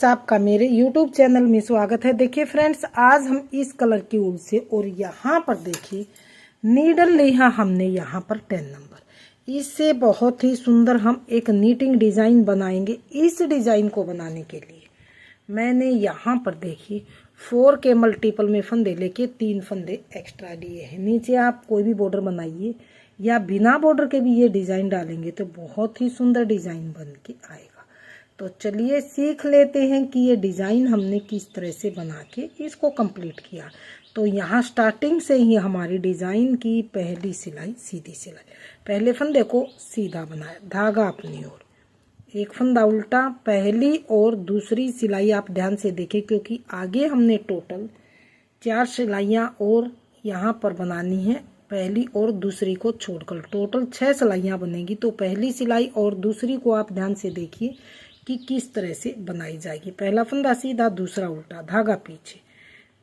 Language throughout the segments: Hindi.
आपका मेरे YouTube चैनल में स्वागत है। देखिए फ्रेंड्स, आज हम इस कलर की ऊल से और यहाँ पर देखिए नीडल लिया हमने यहाँ पर 10 नंबर। इससे बहुत ही सुंदर हम एक नीटिंग डिजाइन बनाएंगे। इस डिजाइन को बनाने के लिए मैंने यहाँ पर देखिए 4 के मल्टीपल में फंदे लेके 3 फंदे एक्स्ट्रा लिए हैं। नीचे आप कोई भी बॉर्डर बनाइए या बिना बॉर्डर के भी ये डिजाइन डालेंगे तो बहुत ही सुंदर डिजाइन बन के आएगा। तो चलिए सीख लेते हैं कि ये डिज़ाइन हमने किस तरह से बना के इसको कंप्लीट किया। तो यहाँ स्टार्टिंग से ही हमारी डिज़ाइन की पहली सिलाई सीधी सिलाई, पहले फंदे को सीधा बनाया, धागा अपनी ओर, एक फंदा उल्टा, पहली और दूसरी सिलाई आप ध्यान से देखें क्योंकि आगे हमने टोटल 4 सिलाइयाँ और यहाँ पर बनानी है। पहली और दूसरी को छोड़कर टोटल 6 सिलाइयाँ बनेगी। तो पहली सिलाई और दूसरी को आप ध्यान से देखिए कि किस तरह से बनाई जाएगी। पहला फंदा सीधा, दूसरा उल्टा, धागा पीछे,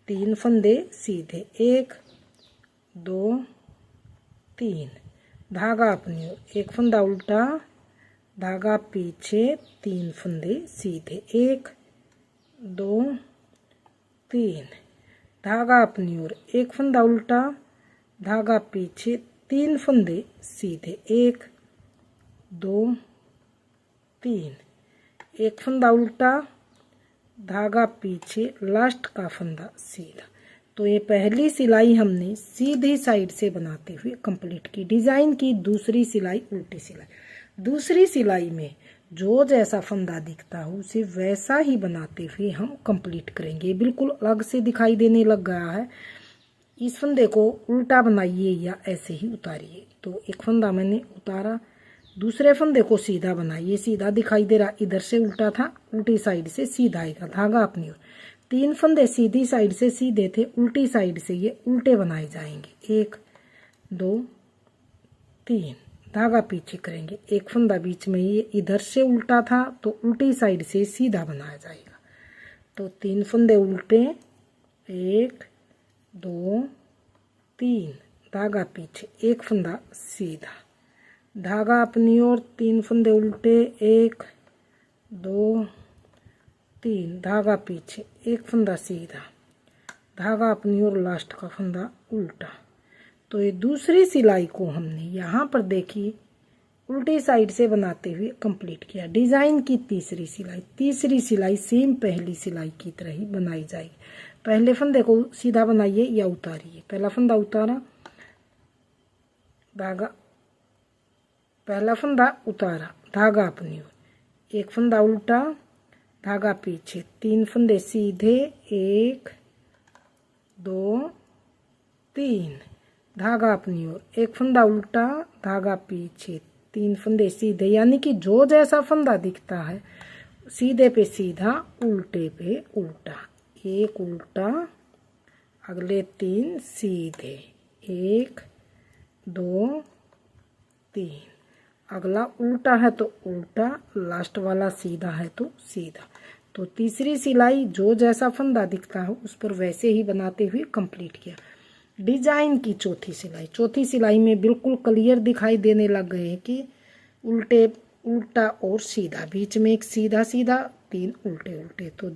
3 फंदे सीधे, 1 2 3, धागा अपनी ओर, एक फंदा उल्टा, धागा पीछे, 3 फंदे सीधे, 1 2 3, धागा अपनी ओर, एक फंदा उल्टा, धागा पीछे, 3 फंदे सीधे, 1 2 3, एक फंदा उल्टा, धागा पीछे, लास्ट का फंदा सीधा। तो ये पहली सिलाई हमने सीधी साइड से बनाते हुए कंप्लीट की। डिजाइन की दूसरी सिलाई उल्टी सिलाई, दूसरी सिलाई में जो जैसा फंदा दिखता हो उसे वैसा ही बनाते हुए हम कंप्लीट करेंगे। बिल्कुल अलग से दिखाई देने लग गया है, इस फंदे को उल्टा बनाइए या ऐसे ही उतारिए। तो एक फंदा मैंने उतारा, दूसरे फंदे को सीधा बनाइए, सीधा दिखाई दे रहा, इधर से उल्टा था, उल्टी साइड से सीधा आएगा, धागा अपनी ओर, 3 फंदे सीधी साइड से सीधे थे, उल्टी साइड से ये उल्टे बनाए जाएंगे, 1 2 3, धागा पीछे करेंगे, एक फंदा बीच में, ये इधर से उल्टा था तो उल्टी साइड से सीधा बनाया जाएगा। तो 3 फंदे उल्टे, 1 2 3, धागा पीछे, एक फंदा सीधा, धागा अपनी ओर, 3 फंदे उल्टे, 1 2 3, धागा पीछे, एक फंदा सीधा, धागा अपनी ओर, लास्ट का फंदा उल्टा। तो ये दूसरी सिलाई को हमने यहाँ पर देखिए उल्टी साइड से बनाते हुए कंप्लीट किया। डिजाइन की तीसरी सिलाई सेम पहली सिलाई की तरह ही बनाई जाएगी। पहले फंदे को सीधा बनाइए या उतारिए, पहला फंदा उतारा, धागा, पहला फंदा उतारा, धागा अपनी ओर, एक फंदा उल्टा, धागा पीछे, 3 फंदे सीधे, 1 2 3, धागा अपनी ओर, एक फंदा उल्टा, धागा पीछे, 3 फंदे सीधे, यानी कि जो जैसा फंदा दिखता है सीधे पे सीधा, उल्टे पे उल्टा, एक उल्टा, अगले 3 सीधे, 1 2 3, अगला उल्टा है तो उल्टा, लास्ट वाला सीधा है तो सीधा। तो तीसरी सिलाई जो जैसा फंदा दिखता है उस पर वैसे ही बनाते हुए कंप्लीट किया। डिजाइन की चौथी सिलाई में बिल्कुल क्लियर दिखाई देने लग गए हैं कि उल्टे उल्टा और सीधा, बीच में एक सीधा सीधा, 3 उल्टे उल्टे। तो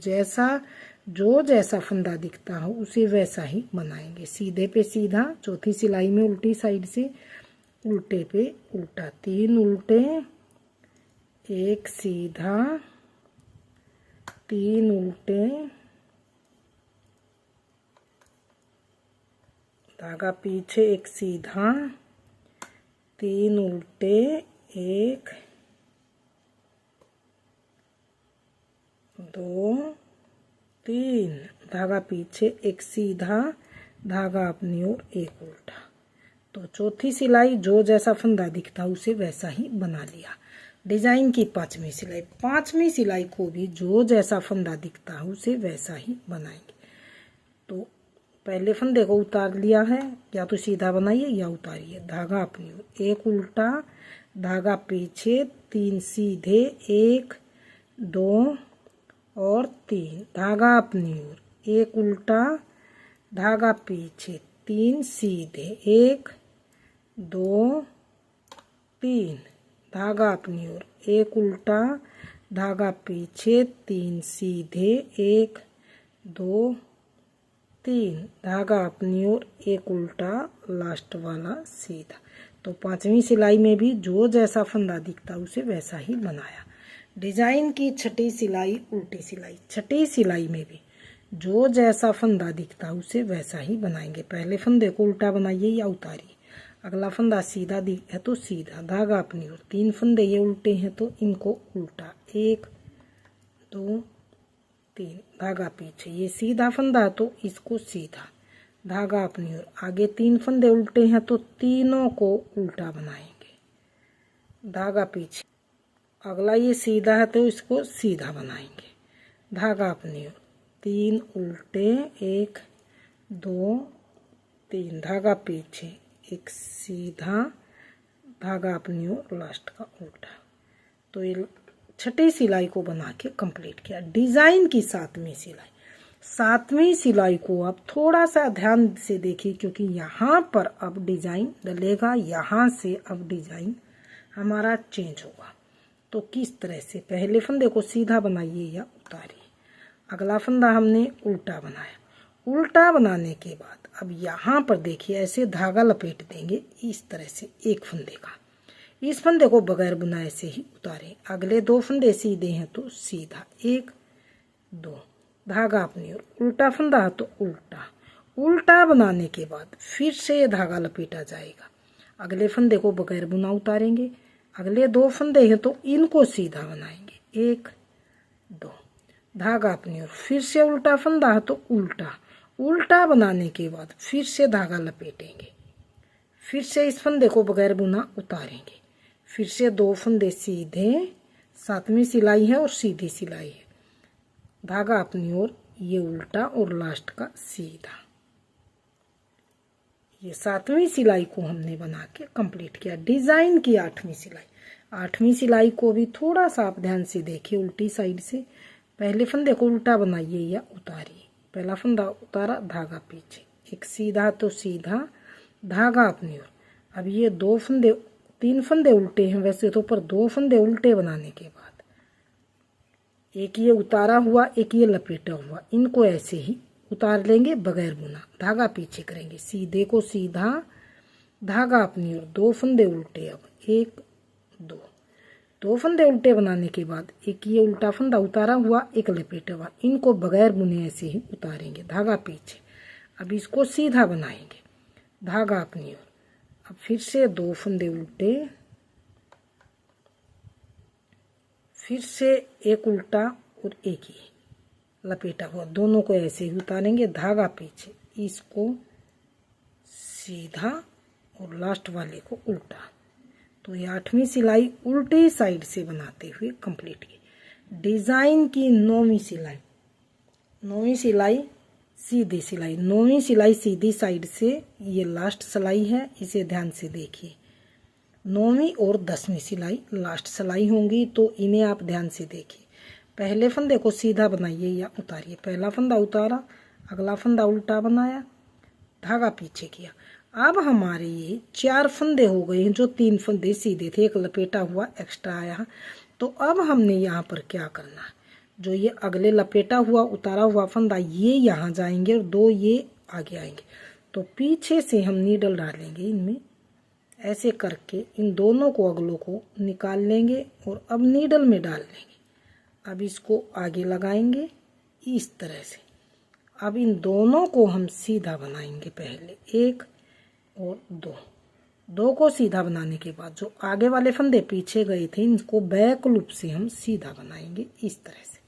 जो जैसा फंदा दिखता हो उसे वैसा ही बनाएंगे। सीधे पे सीधा, चौथी सिलाई में उल्टी साइड से, उल्टे पे उल्टा, 3 उल्टे, 1 सीधा, 3 उल्टे, धागा पीछे, एक सीधा, 3 उल्टे, 1 2 3, धागा पीछे, एक सीधा, धागा अपनी ओर, एक उल्टा। तो चौथी सिलाई जो जैसा फंदा दिखता उसे वैसा ही बना लिया। डिजाइन की पांचवी सिलाई को भी जो जैसा फंदा दिखता है उसे वैसा ही बनाएंगे। तो पहले फंदे को उतार लिया है, या तो सीधा बनाइए या उतारिए, धागा अपनी ओर, एक उल्टा, धागा पीछे, 3 सीधे, 1 2 और 3, धागा अपनी ओर, एक उल्टा, धागा पीछे, 3 सीधे, 1 2 3, धागा अपनी ओर, एक उल्टा, धागा पीछे, 3 सीधे, 1 2 3, धागा अपनी ओर, एक उल्टा, लास्ट वाला सीधा। तो 5वीं सिलाई में भी जो जैसा फंदा दिखता उसे वैसा ही बनाया। डिजाइन की 6ठी सिलाई उल्टी सिलाई। 6ठी सिलाई में भी जो जैसा फंदा दिखता उसे वैसा ही बनाएंगे। पहले फंदे को उल्टा बनाइए या उतारिए, अगला फंदा सीधा है तो सीधा, धागा अपनी ओर, 3 फंदे ये उल्टे हैं तो इनको उल्टा, 1 2 3, धागा पीछे, ये सीधा फंदा है तो इसको सीधा, धागा अपनी ओर, आगे 3 फंदे उल्टे हैं तो तीनों को उल्टा बनाएंगे, धागा पीछे, अगला ये सीधा है तो इसको सीधा बनाएंगे, धागा अपनी ओर, 3 उल्टे, 1 2 3, धागा पीछे, एक सीधा, धागा अपनी ओर, लास्ट का उल्टा। तो ये 6ठी सिलाई को बना के कंप्लीट किया। डिजाइन की 7वीं सिलाई। 7वीं सिलाई को आप थोड़ा सा ध्यान से देखिए, क्योंकि यहाँ पर अब डिजाइन डलेगा, यहाँ से अब डिजाइन हमारा चेंज होगा। तो किस तरह से, पहले फंदे को सीधा बनाइए या उतारिए, अगला फंदा हमने उल्टा बनाया, उल्टा बनाने के बाद अब यहाँ पर देखिए ऐसे धागा लपेट देंगे इस तरह से एक फंदे का, इस फंदे को बगैर बुनाए से ही उतारें, अगले 2 फंदे सीधे हैं तो सीधा, 1 2, धागा अपनी ओर, उल्टा फंदा है तो उल्टा, उल्टा बनाने के बाद फिर से ये धागा लपेटा जाएगा, अगले फंदे को बगैर बुना उतारेंगे, अगले 2 फंदे हैं तो इनको सीधा बनाएंगे, 1 2, धागा अपनी ओर, फिर से उल्टा फंदा है तो उल्टा, उल्टा बनाने के बाद फिर से धागा लपेटेंगे, फिर से इस फंदे को बगैर बुना उतारेंगे, फिर से 2 फंदे सीधे, 7वीं सिलाई है और सीधी सिलाई है, धागा अपनी ओर, ये उल्टा और लास्ट का सीधा। ये 7वीं सिलाई को हमने बना के कंप्लीट किया। डिजाइन की 8वीं सिलाई। 8वीं सिलाई को भी थोड़ा सा आप ध्यान से देखिए, उल्टी साइड से पहले फंदे को उल्टा बनाइए या उतारिए, पहला फंदा उतारा, धागा पीछे, एक सीधा तो सीधा, धागा अपनी ओर, अब ये 2 फंदे, 3 फंदे उल्टे हैं वैसे तो, पर 2 फंदे उल्टे बनाने के बाद एक ये उतारा हुआ, एक ये लपेटा हुआ, इनको ऐसे ही उतार लेंगे बगैर बुना, धागा पीछे करेंगे, सीधे को सीधा, धागा अपनी ओर, 2 फंदे उल्टे, अब 1 2, 2 फंदे उल्टे बनाने के बाद एक ये उल्टा फंदा उतारा हुआ, एक लपेटा हुआ, इनको बगैर बुने ऐसे ही उतारेंगे, धागा पीछे, अब इसको सीधा बनाएंगे, धागा अपनी ओर, अब फिर से 2 फंदे उल्टे, फिर से एक उल्टा और एक ही लपेटा हुआ, दोनों को ऐसे ही उतारेंगे, धागा पीछे, इसको सीधा और लास्ट वाले को उल्टा। तो ये 8वीं सिलाई उल्टी साइड से बनाते हुए कंप्लीट की। डिजाइन की 9वीं सिलाई। 9वीं सिलाई सीधी सिलाई। 9वीं सिलाई सीधी साइड से, ये लास्ट सिलाई है, इसे ध्यान से देखिए। 9वीं और 10वीं सिलाई लास्ट सिलाई होंगी, तो इन्हें आप ध्यान से देखिए। पहले फंदे को सीधा बनाइए या उतारिए, पहला फंदा उतारा, अगला फंदा उल्टा बनाया, धागा पीछे किया। अब हमारे ये 4 फंदे हो गए हैं, जो 3 फंदे सीधे थे, एक लपेटा हुआ एक्स्ट्रा आया। तो अब हमने यहाँ पर क्या करना है, जो ये अगले लपेटा हुआ उतारा हुआ फंदा, ये यहाँ जाएंगे और 2 ये आगे आएंगे। तो पीछे से हम नीडल डालेंगे इनमें, ऐसे करके इन दोनों को अगलों को निकाल लेंगे और अब नीडल में डाल लेंगे। अब इसको आगे लगाएंगे इस तरह से। अब इन दोनों को हम सीधा बनाएंगे, पहले 1 और 2 को सीधा बनाने के बाद जो आगे वाले फंदे पीछे गए थे, इनको बैक लूप से हम सीधा बनाएंगे इस तरह से।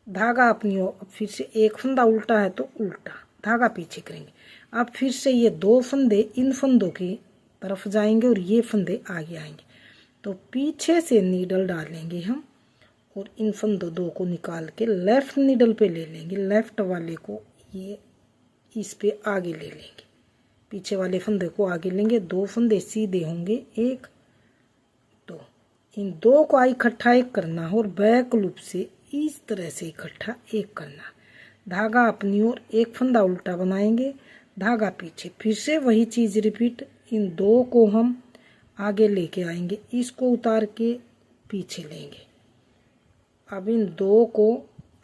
धागा अपनी ओर, अब फिर से एक फंदा उल्टा है तो उल्टा, धागा पीछे करेंगे। अब फिर से ये 2 फंदे इन फंदों की तरफ जाएंगे और ये फंदे आगे आएंगे। तो पीछे से नीडल डालेंगे हम और इन फंदों 2 को निकाल के लेफ्ट नीडल पे ले लेंगे, लेफ्ट वाले को ये इस पे आगे ले लेंगे, पीछे वाले फंदे को आगे लेंगे। 2 फंदे सीधे होंगे, 1 2, इन 2 को इकट्ठा एक करना है और बैक लूप से इस तरह से इकट्ठा एक करना। धागा अपनी ओर, एक फंदा उल्टा बनाएंगे, धागा पीछे, फिर से वही चीज रिपीट। इन 2 को हम आगे लेके आएंगे, इसको उतार के पीछे लेंगे, अब इन दो को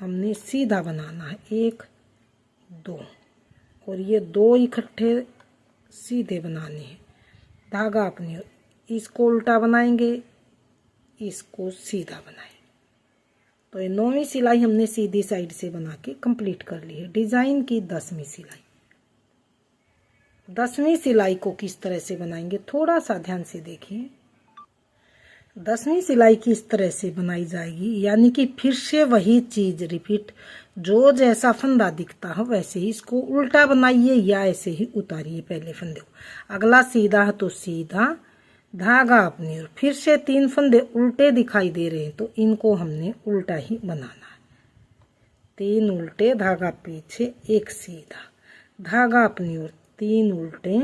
हमने सीधा बनाना है, 1 2, और ये 2 इकट्ठे सीधे बनाने हैं। धागा अपनी ओर, इसको उल्टा बनाएंगे, इसको सीधा बनाएंगे। तो ये 9वीं सिलाई हमने सीधी साइड से बना के कंप्लीट कर ली है। डिजाइन की 10वीं सिलाई। 10वीं सिलाई को किस तरह से बनाएंगे, थोड़ा सा ध्यान से देखिए। 10वीं सिलाई किस तरह से बनाई जाएगी, यानी कि फिर से वही चीज रिपीट, जो जैसा फंदा दिखता है वैसे ही इसको उल्टा बनाइए या ऐसे ही उतारिए पहले फंदे को। अगला सीधा है तो सीधा, धागा अपनी ओर, फिर से 3 फंदे उल्टे दिखाई दे रहे हैं तो इनको हमने उल्टा ही बनाना है। 3 उल्टे, धागा पीछे, 1 सीधा, धागा अपनी ओर, 3 उल्टे,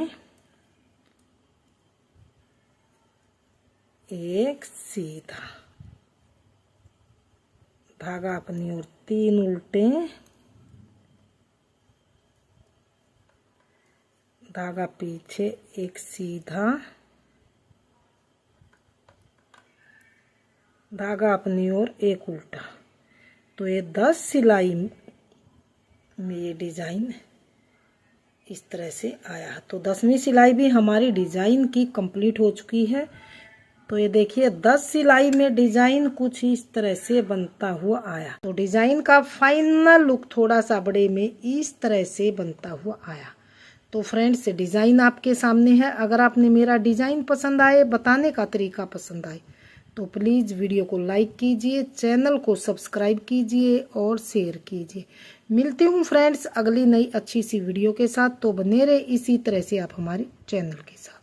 1 सीधा, धागा अपनी ओर, 3 उल्टे, धागा पीछे, 1 सीधा, धागा अपनी ओर, 1 उल्टा। तो ये 10 सिलाई में ये डिजाइन इस तरह से आया। तो 10वीं सिलाई भी हमारी डिजाइन की कंप्लीट हो चुकी है। तो ये देखिए 10 सिलाई में डिजाइन कुछ इस तरह से बनता हुआ आया। तो डिजाइन का फाइनल लुक थोड़ा सा बड़े में इस तरह से बनता हुआ आया। तो फ्रेंड्स, डिजाइन आपके सामने है। अगर आपने मेरा डिजाइन पसंद आए, बताने का तरीका पसंद आए, तो प्लीज़ वीडियो को लाइक कीजिए, चैनल को सब्सक्राइब कीजिए और शेयर कीजिए। मिलती हूँ फ्रेंड्स अगली नई अच्छी सी वीडियो के साथ। तो बने रहे इसी तरह से आप हमारे चैनल के साथ।